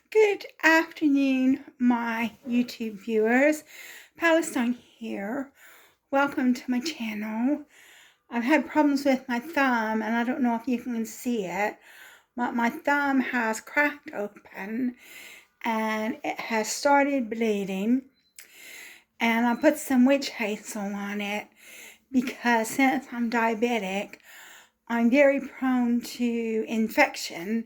Good afternoon, my YouTube viewers. Palestine here. Welcome to my channel. I've had problems with my thumb, and I don't know if you can see it, but my thumb has cracked open and it has started bleeding. And I put some witch hazel on it because since I'm diabetic, I'm very prone to infection.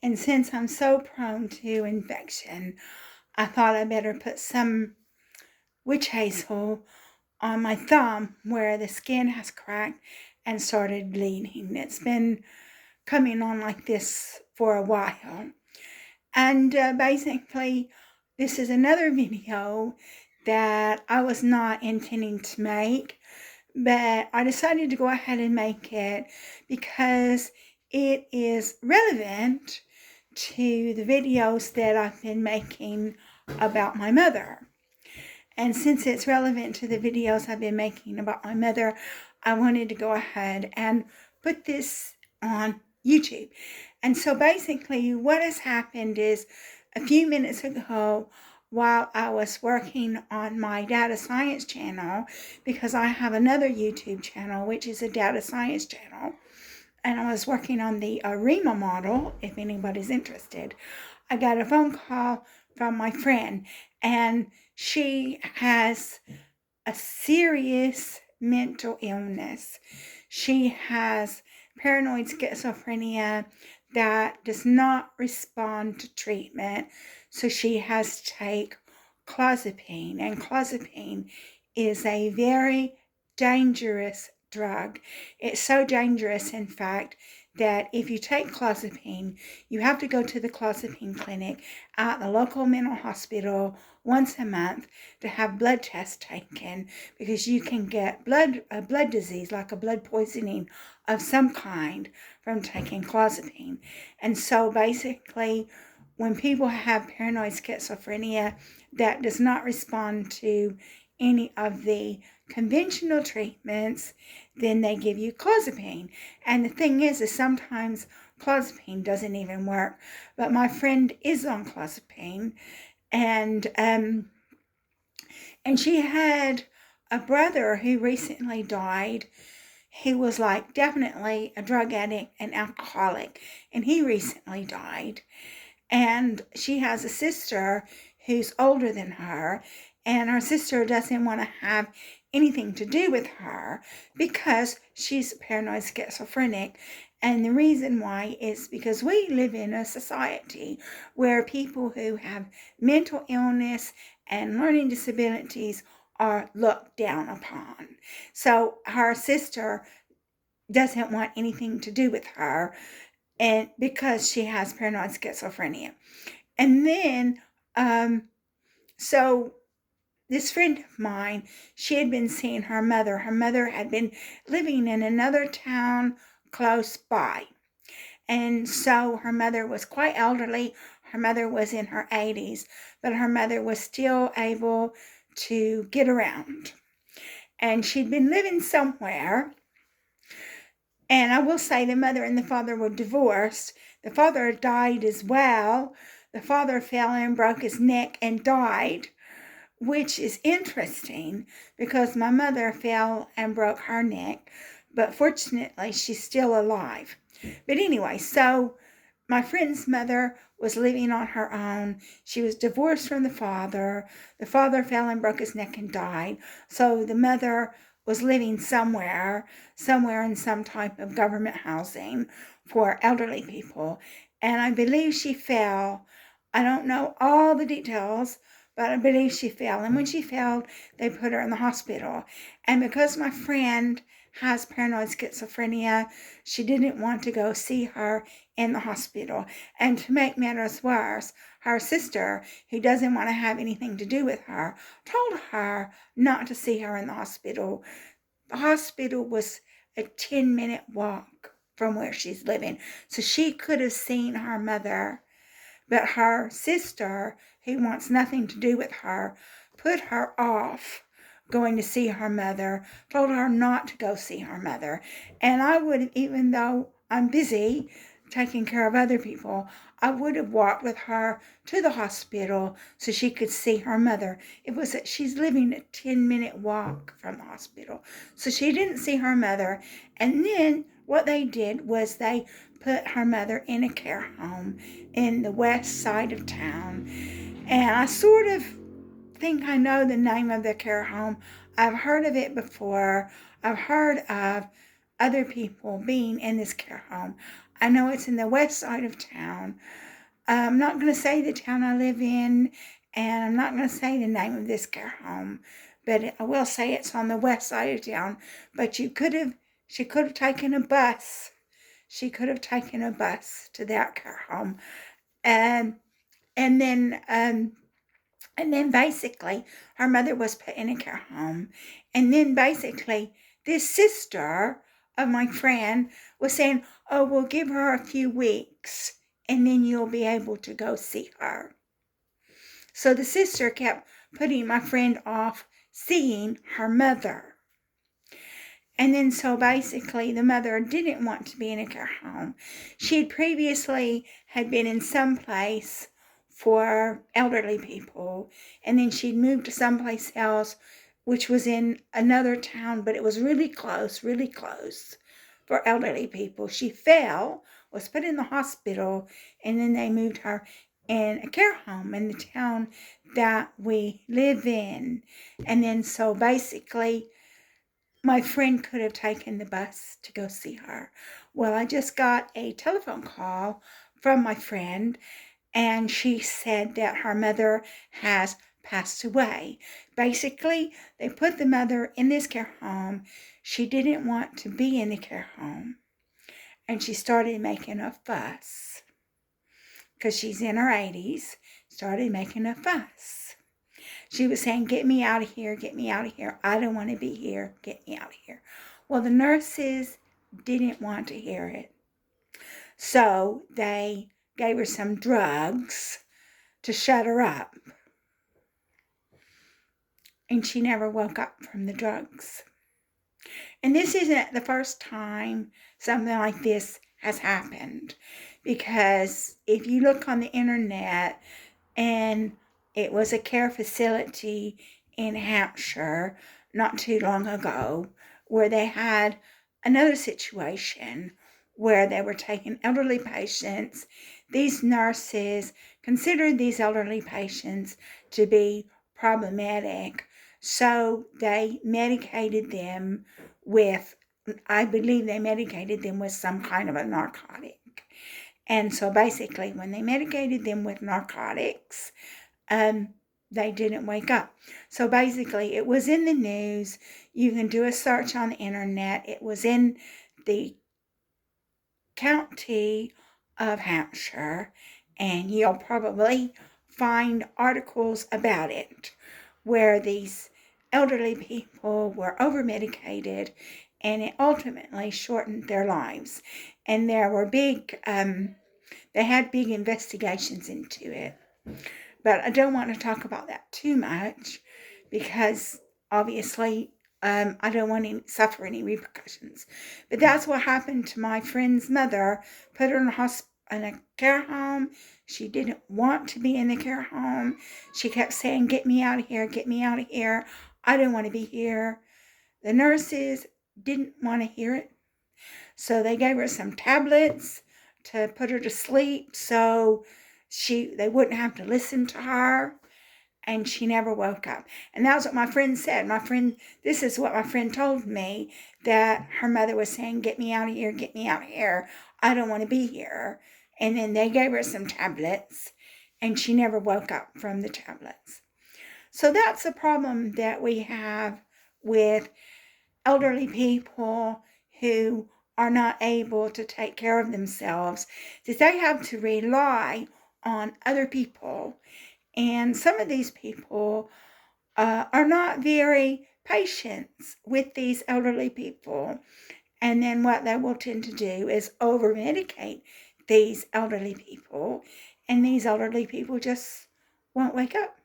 And since I'm so prone to infection, I thought I better put some witch hazel on my thumb where the skin has cracked and started bleeding. It's been coming on like this for a while. And basically, this is another video that I was not intending to make, but I decided to go ahead and make it because it is relevant to the videos that I've been making about my mother. And since it's relevant to the videos I've been making about my mother, I wanted to go ahead and put this on YouTube. And so basically what has happened is a few minutes ago, while I was working on my data science channel, because I have another YouTube channel, which is a data science channel, and I was working on the ARIMA model, if anybody's interested, I got a phone call from my friend, and she has a serious mental illness. She has paranoid schizophrenia that does not respond to treatment, so she has to take clozapine, and clozapine is a very dangerous drug. It's so dangerous, in fact, that if you take clozapine, you have to go to the clozapine clinic at the local mental hospital once a month to have blood tests taken, because you can get a blood disease, like a blood poisoning of some kind, from taking clozapine. And so basically, when people have paranoid schizophrenia that does not respond to any of the conventional treatments, then they give you clozapine. And the thing is sometimes clozapine doesn't even work. But my friend is on clozapine, and she had a brother who recently died. He was like definitely a drug addict and alcoholic, and he recently died. And she has a sister who's older than her, and her sister doesn't want to have anything to do with her because she's paranoid schizophrenic. And the reason why is because we live in a society where people who have mental illness and learning disabilities are looked down upon. So her sister doesn't want anything to do with her, and because she has paranoid schizophrenia. And then so this friend of mine, she had been seeing her mother. Her mother had been living in another town close by. And so her mother was quite elderly. Her mother was in her 80s, but her mother was still able to get around. And she'd been living somewhere. And I will say the mother and the father were divorced. The father died as well. The father fell and broke his neck and died, which is interesting because my mother fell and broke her neck, but fortunately she's still alive. But anyway, so my friend's mother was living on her own. She was divorced from the father. The father fell and broke his neck and died. So the mother was living somewhere in some type of government housing for elderly people. And I believe she fell. I don't know all the details, but I believe she fell. And when she fell, they put her in the hospital. And because my friend has paranoid schizophrenia, she didn't want to go see her in the hospital. And to make matters worse, her sister, who doesn't want to have anything to do with her, told her not to see her in the hospital. The hospital was a 10-minute walk from where she's living, so she could have seen her mother. But her sister, who wants nothing to do with her, put her off going to see her mother, told her not to go see her mother. And I would, even though I'm busy, taking care of other people, I would have walked with her to the hospital so she could see her mother. She's living a 10-minute walk from the hospital. So she didn't see her mother. And then what they did was they put her mother in a care home in the west side of town. And I sort of think I know the name of the care home. I've heard of it before. I've heard of other people being in this care home. I know it's in the west side of town. I'm not going to say the town I live in, and I'm not going to say the name of this care home, but I will say it's on the west side of town. But she could have taken a bus. She could have taken a bus to that care home. And then basically her mother was put in a care home. And then basically this sister of my friend was saying, oh, we'll give her a few weeks and then you'll be able to go see her. So the sister kept putting my friend off seeing her mother. And then so basically the mother didn't want to be in a care home. She had previously been in some place for elderly people, and then she'd moved to someplace else, which was in another town, but it was really close for elderly people. She fell, was put in the hospital, and then they moved her in a care home in the town that we live in. And then so basically my friend could have taken the bus to go see her. Well, I just got a telephone call from my friend, and she said that her mother has passed away. Basically, they put the mother in this care home. She didn't want to be in the care home, and she started making a fuss because she's in her 80s, started making a fuss. She was saying, get me out of here, get me out of here. I don't want to be here, get me out of here. Well, the nurses didn't want to hear it. So they gave her some drugs to shut her up. And she never woke up from the drugs. And this isn't the first time something like this has happened. Because if you look on the internet, and it was a care facility in Hampshire not too long ago where they had another situation where they were taking elderly patients. These nurses considered these elderly patients to be problematic, so they medicated them with, I believe they medicated them with some kind of a narcotic. And so basically when they medicated them with narcotics, they didn't wake up. So basically it was in the news. You can do a search on the internet. It was in the county of Hampshire, and you'll probably find articles about it where these elderly people were over-medicated, and it ultimately shortened their lives. And there were they had big investigations into it. But I don't want to talk about that too much because obviously I don't want to suffer any repercussions. But that's what happened to my friend's mother. Put her in a care home. She didn't want to be in the care home. She kept saying, get me out of here, get me out of here. I don't want to be here. The nurses didn't want to hear it. So they gave her some tablets to put her to sleep so they wouldn't have to listen to her, and she never woke up. And that's what my friend said. This is what my friend told me, that her mother was saying, get me out of here, get me out of here. I don't want to be here. And then they gave her some tablets, and she never woke up from the tablets. So that's a problem that we have with elderly people who are not able to take care of themselves, that they have to rely on other people. And some of these people are not very patient with these elderly people. And then what they will tend to do is over-medicate these elderly people. And these elderly people just won't wake up.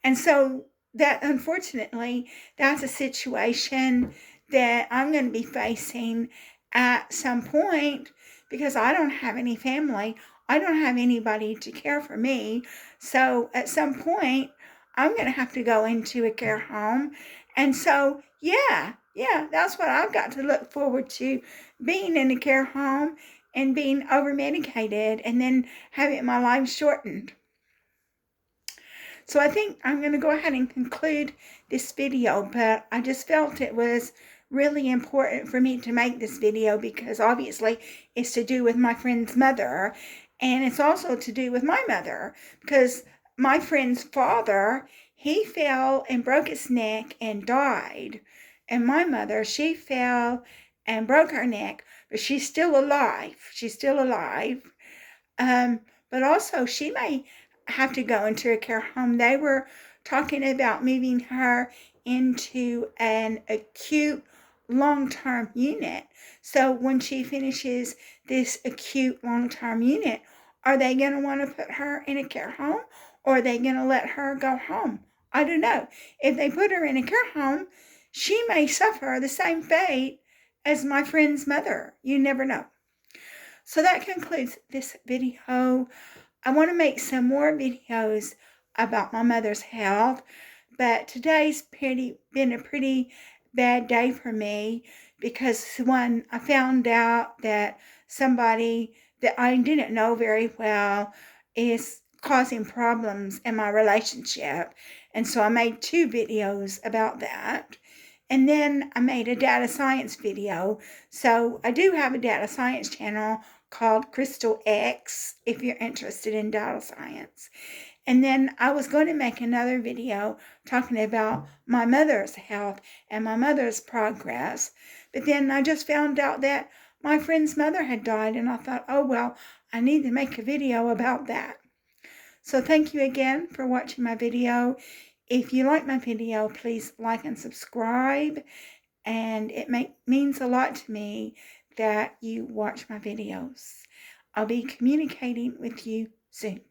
And so that, unfortunately, that's a situation that I'm going to be facing at some point, because I don't have any family. I don't have anybody to care for me. So at some point, I'm going to have to go into a care home. And so, yeah, that's what I've got to look forward to, being in a care home and being over medicated and then having my life shortened. So I think I'm going to go ahead and conclude this video, but I just felt it was really important for me to make this video because obviously it's to do with my friend's mother, and it's also to do with my mother because my friend's father, he fell and broke his neck and died. And my mother, she fell and broke her neck, but she's still alive. She's still alive. But also she may have to go into a care home. They were talking about moving her into an acute long-term unit. So when she finishes this acute long-term unit, are they going to want to put her in a care home, or are they going to let her go home? I don't know. If they put her in a care home, she may suffer the same fate as my friend's mother. You never know. So that concludes this video. I want to make some more videos about my mother's health, but today's been a pretty bad day for me because when I found out that somebody that I didn't know very well is causing problems in my relationship. And so I made 2 videos about that. And then I made a data science video. So I do have a data science channel called Crystal X if you're interested in data science. And then I was going to make another video talking about my mother's health and my mother's progress. But then I just found out that my friend's mother had died, and I thought, oh well, I need to make a video about that. So thank you again for watching my video. If you like my video, please like and subscribe. And it means a lot to me that you watch my videos. I'll be communicating with you soon.